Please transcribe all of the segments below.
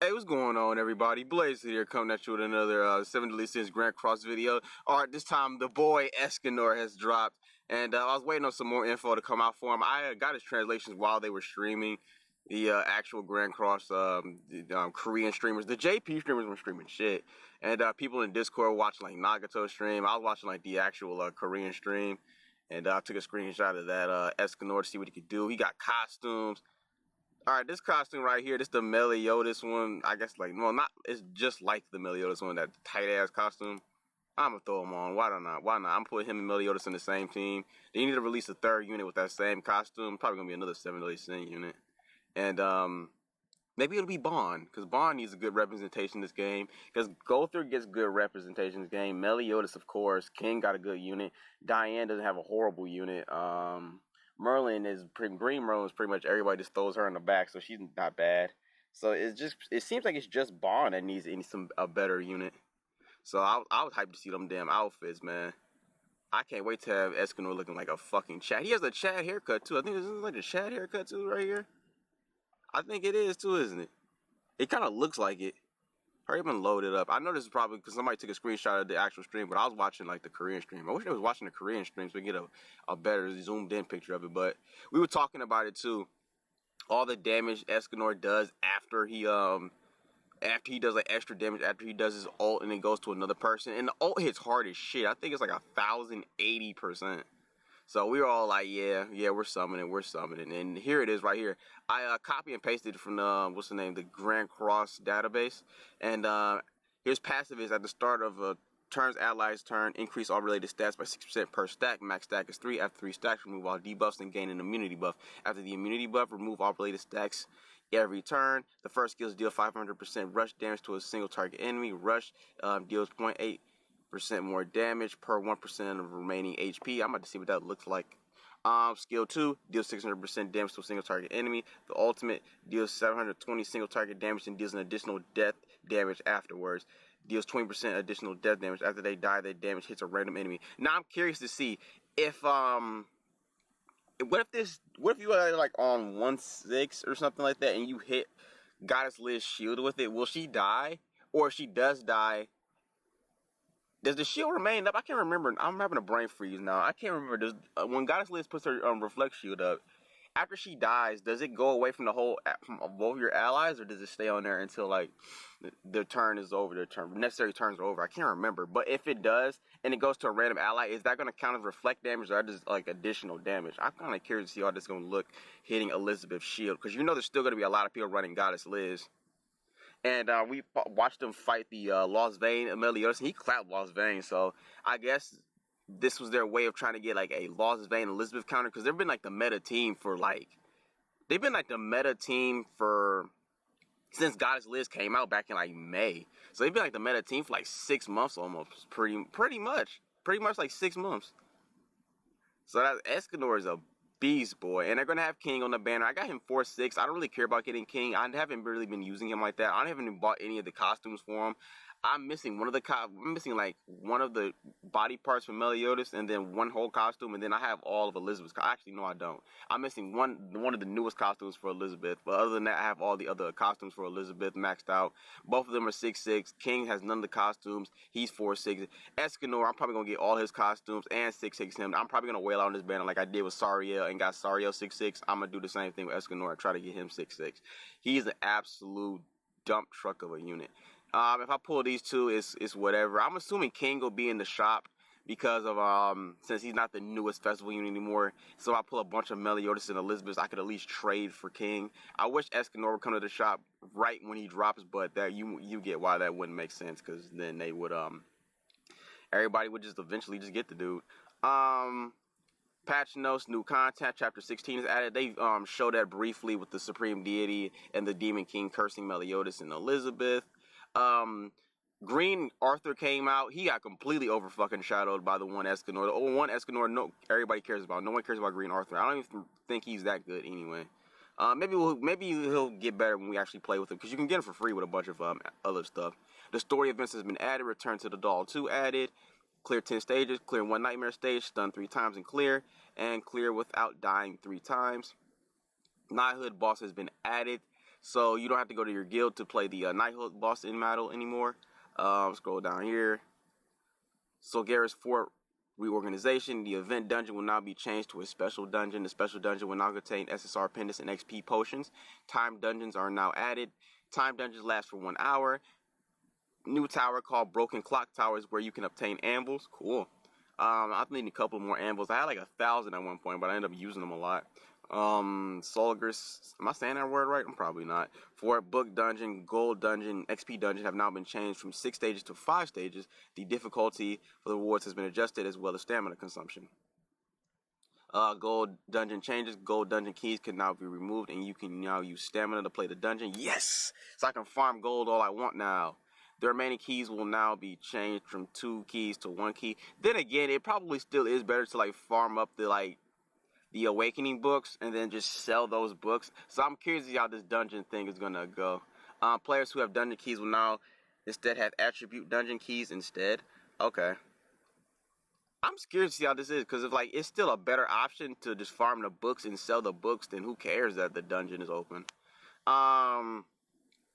Hey, what's going on, everybody? Blaze here, coming at you with another 7 Deadly Sins Grand Cross video. Alright, this time the boy ESCANOR has dropped, and I was waiting on some more info to come out for him. I got his translations while they were streaming the actual Grand Cross Korean streamers. The JP streamers were streaming shit, and people in Discord were watching like Nagato stream. I was watching like the actual Korean stream, and I took a screenshot of that ESCANOR to see what he could do. He got costumes. Alright, this costume right here, this the Meliodas one. I guess like, well, not, it's just like the Meliodas one, that tight ass costume. I'm gonna throw him on. Why not? Why not? I'm putting him and Meliodas in the same team. They need to release a third unit with that same costume. Probably gonna be another 7 Deadly Sin unit. And maybe it'll be Bond, because Bond needs a good representation in this game. Because Gother gets good representation in this game. Meliodas, of course. King got a good unit. Diane doesn't have a horrible unit. Green Merlin is pretty much everybody just throws her in the back, so she's not bad. So it seems like it's just Bond that needs a better unit. So I was hyped to see them damn outfits, man. I can't wait to have ESCANOR looking like a fucking Chad. He has a Chad haircut too. I think this is like a Chad haircut too right here. I think it is too, isn't it? It kind of looks like it. Hurry up and load it up. I know this is probably because somebody took a screenshot of the actual stream, but I was watching like the Korean stream. I wish I was watching the Korean stream so we get a better zoomed in picture of it. But we were talking about it too. All the damage ESCANOR does after he does like extra damage after he does his ult and it goes to another person. And the ult hits hard as shit. I think it's like 1,080%. So we were all like, yeah, we're summoning. And here it is right here. I copy and pasted from the, the Grand Cross database. And here's passive is at the start of a turn's allies turn, increase all related stats by 6% per stack. Max stack is 3. After 3 stacks, remove all debuffs and gain an immunity buff. After the immunity buff, remove all related stacks every turn. The first skills deal 500% rush damage to a single target enemy. Rush deals 0.8% more damage per 1% of remaining HP. I'm about to see what that looks like. Skill 2 deals 600% damage to a single target enemy. The ultimate deals 720 single target damage and deals an additional death damage afterwards. Deals 20% additional death damage. After they die, their damage hits a random enemy. Now I'm curious to see if what if you are like on 1/6 or something like that and you hit Goddess Liz's shield with it, will she die? Or if she does die, does the shield remain up? I can't remember. I'm having a brain freeze now. I can't remember. When Goddess Liz puts her reflect shield up, after she dies, does it go away from both your allies, or does it stay on there until like the turn is over? The necessary turns are over. I can't remember. But if it does and it goes to a random ally, is that going to count as reflect damage, or just like additional damage? I'm kind of curious to see how this is going to look hitting Elizabeth's shield, because there's still going to be a lot of people running Goddess Liz. And we watched him fight the Lost Vein Meliodas. He clapped Lost Vein, so I guess this was their way of trying to get like a Lost Vein Elizabeth counter, because they've been like the meta team for since Goddess Liz came out back in like May. So they've been like the meta team for like 6 months almost, pretty much like 6 months. So that ESCANOR is a beast, boy. And they're going to have King on the banner. I got him 4/6. I don't really care about getting King. I haven't really been using him like that. I haven't even bought any of the costumes for him. I'm missing one of the body parts from Meliodas, and then one whole costume, and then I have all of Elizabeth's. Actually, no, I don't. I'm missing one of the newest costumes for Elizabeth, but other than that, I have all the other costumes for Elizabeth maxed out. Both of them are 6/6. King has none of the costumes. He's 4/6. ESCANOR, I'm probably gonna get all his costumes and 6/6 him. I'm probably gonna wail out on this banner like I did with Sariel and got Sariel 6/6. I'm gonna do the same thing with ESCANOR and try to get him 6/6. He's an absolute dump truck of a unit. If I pull these two, it's whatever. I'm assuming King will be in the shop because of since he's not the newest festival unit anymore. So if I pull a bunch of Meliodas and Elizabeths, I could at least trade for King. I wish ESCANOR would come to the shop right when he drops, but that you get why that wouldn't make sense, because then they would everybody would just eventually just get the dude. Patch notes, new content, chapter 16 is added. They show that briefly with the Supreme Deity and the Demon King cursing Meliodas and Elizabeth. Green Arthur came out. He got completely over fucking shadowed by the one ESCANOR. The one ESCANOR everybody cares about. No one cares about Green Arthur. I don't even think he's that good anyway. Maybe he'll get better when we actually play with him, because you can get him for free with a bunch of other stuff. The story events has been added. Return to the Doll 2 added. Clear 10 stages. Clear 1 nightmare stage. Stun 3 times and clear. And clear without dying 3 times. Knighthood boss has been added. So you don't have to go to your guild to play the Knighthood boss in battle anymore. Scroll down here. Solgaris Fort reorganization. The event dungeon will now be changed to a special dungeon. The special dungeon will now contain SSR pendants and XP potions. Time dungeons are now added. Time dungeons last for 1 hour. New tower called Broken Clock Tower is where you can obtain anvils. Cool. I need a couple more anvils. I had like 1,000 at one point, but I ended up using them a lot. Solgris, am I saying that word right? I'm probably not. Fort Book Dungeon, Gold Dungeon, XP Dungeon have now been changed from 6 stages to 5 stages. The difficulty for the rewards has been adjusted, as well as stamina consumption. Gold Dungeon changes. Gold Dungeon keys can now be removed, and you can now use stamina to play the dungeon. Yes! So I can farm gold all I want now. The remaining keys will now be changed from 2 keys to 1 key. Then again, it probably still is better to like farm up the Awakening books and then just sell those books. So I'm curious to see how this dungeon thing is gonna go. Players who have dungeon keys will now instead have attribute dungeon keys instead. Okay. I'm scared to see how this is, because if like it's still a better option to just farm the books and sell the books, then who cares that the dungeon is open?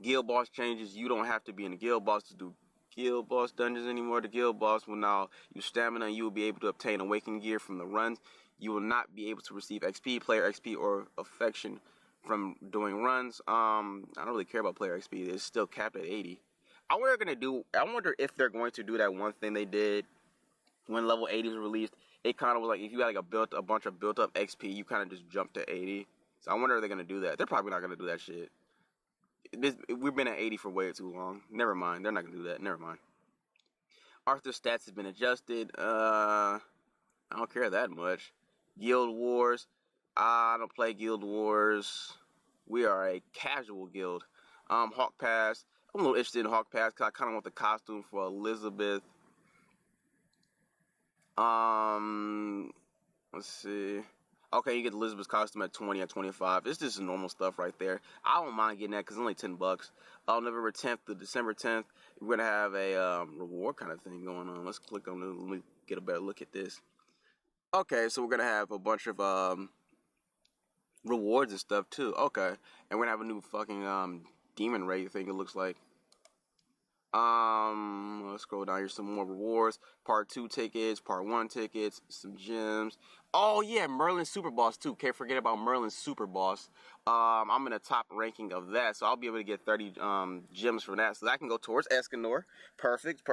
Guild boss changes. You don't have to be in the guild boss to do guild boss dungeons anymore. The guild boss will now use stamina, and you will be able to obtain awakening gear from the runs. You will not be able to receive XP, player XP, or affection from doing runs. I don't really care about player XP. It's still capped at 80. I wonder if they're going to do that one thing they did when level 80 was released. It kind of was like if you had like a bunch of built up XP, you kind of just jumped to 80. So I wonder if they're gonna do that. They're probably not gonna do that shit. We've been at 80 for way too long. Never mind. They're not gonna do that. Never mind. Arthur's stats have been adjusted. I don't care that much. Guild Wars. I don't play Guild Wars. We are a casual guild. Hawk Pass. I'm a little interested in Hawk Pass because I kind of want the costume for Elizabeth. Let's see. Okay, you get Elizabeth's costume at 20 at 25. It's just normal stuff right there. I don't mind getting that because it's only $10. November 10th to December 10th, we're gonna have a reward kind of thing going on. Let's click on it. Let me get a better look at this. Okay, so we're gonna have a bunch of rewards and stuff too. Okay, and we're gonna have a new fucking demon raid thing. It looks like. Let's scroll down here. Some more rewards. Part 2 tickets, Part 1 tickets, some gems. Oh yeah, Merlin Super Boss too. Can't forget about Merlin Super Boss. I'm in the top ranking of that, so I'll be able to get 30 gems from that. So that can go towards ESCANOR. Perfect.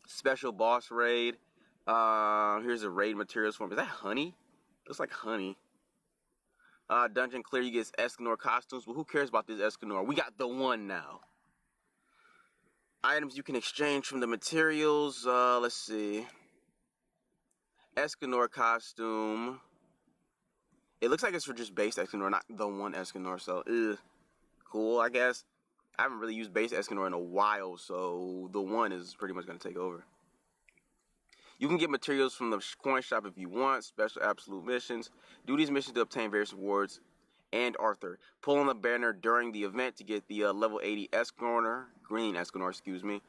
Special boss raid. Here's the raid materials form. Is that honey? Looks like honey. Dungeon clear, you get ESCANOR costumes. Well, who cares about this ESCANOR? We got the one now. Items you can exchange from the materials. Let's see. ESCANOR costume. It looks like it's for just base ESCANOR, not the one ESCANOR. So, cool, I guess. I haven't really used base ESCANOR in a while, so the one is pretty much going to take over. You can get materials from the coin shop if you want. Special absolute missions. Do these missions to obtain various rewards. And Arthur. Pull on the banner during the event to get the level 80 ESCANOR. Green ESCANOR, excuse me.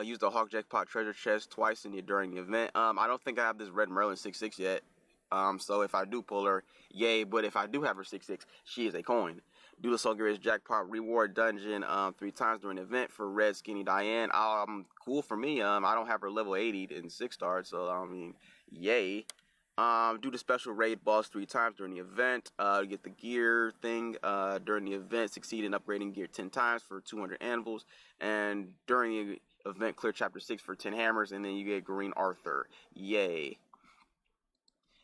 Use the Hawk Jackpot treasure chest twice during the event. I don't think I have this red Merlin 6/6 yet. So if I do pull her, yay. But if I do have her 6/6, she is a coin. Do the Solgaris Jackpot reward dungeon 3 times during the event for Red Skinny Diane. Cool for me. I don't have her level 80 in 6-star, so I mean, yay. Do the special raid boss 3 times during the event. Get the gear thing during the event. Succeed in upgrading gear 10 times for 200 anvils. And during the event, clear chapter 6 for 10 hammers. And then you get green Arthur. Yay.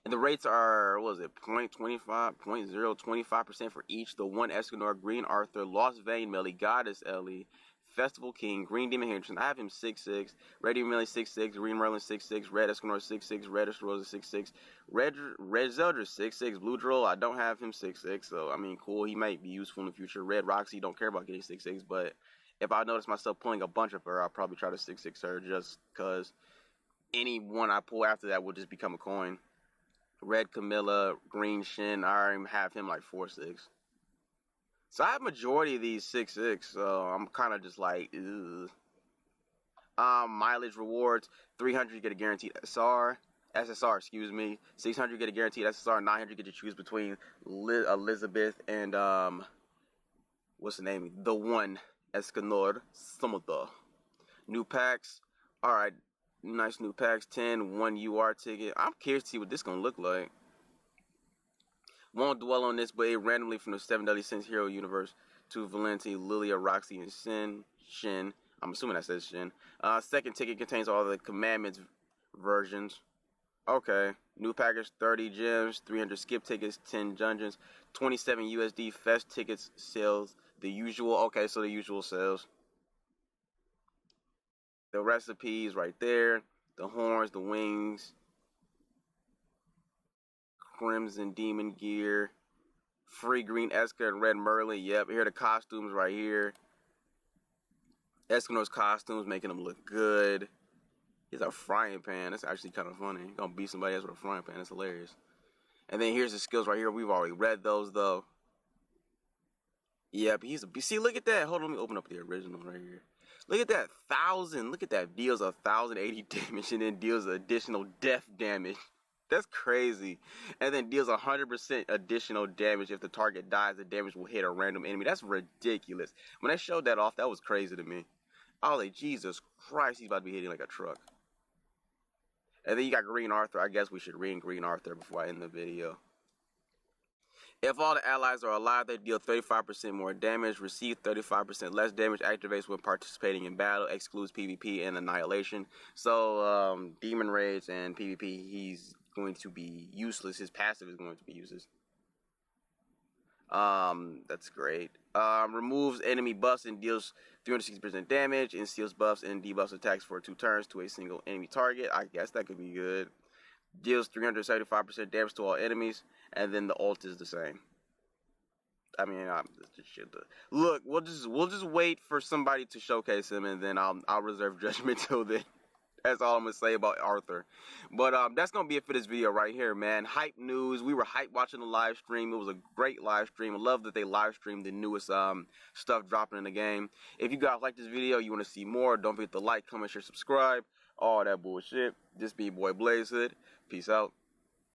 And the rates are, what was it, 0.25% for each. The 1 ESCANOR, green Arthur, Lost Vein Melly, Goddess Ellie, Festival King, Green Demon Henderson. I have him 6/6. Red Demon Melly 6/6. Green Merlin 6/6. Red ESCANOR 6/6. Reddish Rosa 6/6. Red Zelda 6/6. Blue Droll, I don't have him 6/6. So, I mean, cool. He might be useful in the future. Red Roxy, don't care about getting 6/6. But if I notice myself pulling a bunch of her, I'll probably try to 6/6 her just because any one I pull after that will just become a coin. Red Camilla, Green Shin, I already have him like 4/6. So I have majority of these 6/6, so I'm kind of just like, ugh. Mileage rewards, 300 you get a guaranteed SSR, 600 get a guaranteed SSR, 900 get to choose between Elizabeth and what's the name? The one ESCANOR. Some of the new packs. All right, nice new packs. 10, 1 UR ticket. I'm curious to see what this gonna look like. Won't dwell on this, but it randomly from the 7 Deadly Sins hero universe to Valenti, Lilia, Roxy, and Shin. I'm assuming that says Shin. Second ticket contains all the commandments versions. Okay. New package, 30 gems, 300 skip tickets, 10 dungeons, 27 USD fest tickets sales. The usual. Okay, so the usual sales. The recipes right there. The horns, the wings. Crimson Demon gear. Free green Eska and red Merlin. Yep, here are the costumes right here. Escanor's costumes, making them look good. He's a frying pan. That's actually kind of funny. You're gonna beat somebody else with a frying pan. That's hilarious. And then here's the skills right here. We've already read those though. Yep, he's a. See, look at that. Hold on, let me open up the original right here. Look at that 1,000. Look at that. Deals 1,080 damage and then deals additional death damage. That's crazy. And then deals 100% additional damage. If the target dies, the damage will hit a random enemy. That's ridiculous. When they showed that off, that was crazy to me. I was like, Jesus Christ, he's about to be hitting like a truck. And then you got Green Arthur. I guess we should read Green Arthur before I end the video. If all the allies are alive, they deal 35% more damage, receive 35% less damage, activates when participating in battle, excludes PvP and Annihilation. So, Demon Raids and PvP, he's going to be useless. His passive is going to be useless. That's great. Removes enemy buffs and deals 360% damage, and steals buffs and debuffs attacks for 2 turns to a single enemy target. I guess that could be good. Deals 375% damage to all enemies, and then the ult is the same. I mean, look, we'll just wait for somebody to showcase him, and then I'll reserve judgment till then. That's all I'm gonna say about Arthur. But that's gonna be it for this video right here, man. Hype news. We were hype watching the live stream. It was a great live stream. I love that they live streamed the newest stuff dropping in the game. If you guys like this video, you want to see more, don't forget to like, comment, share, subscribe, all that bullshit. This be your boy Blaze Hood. Peace out.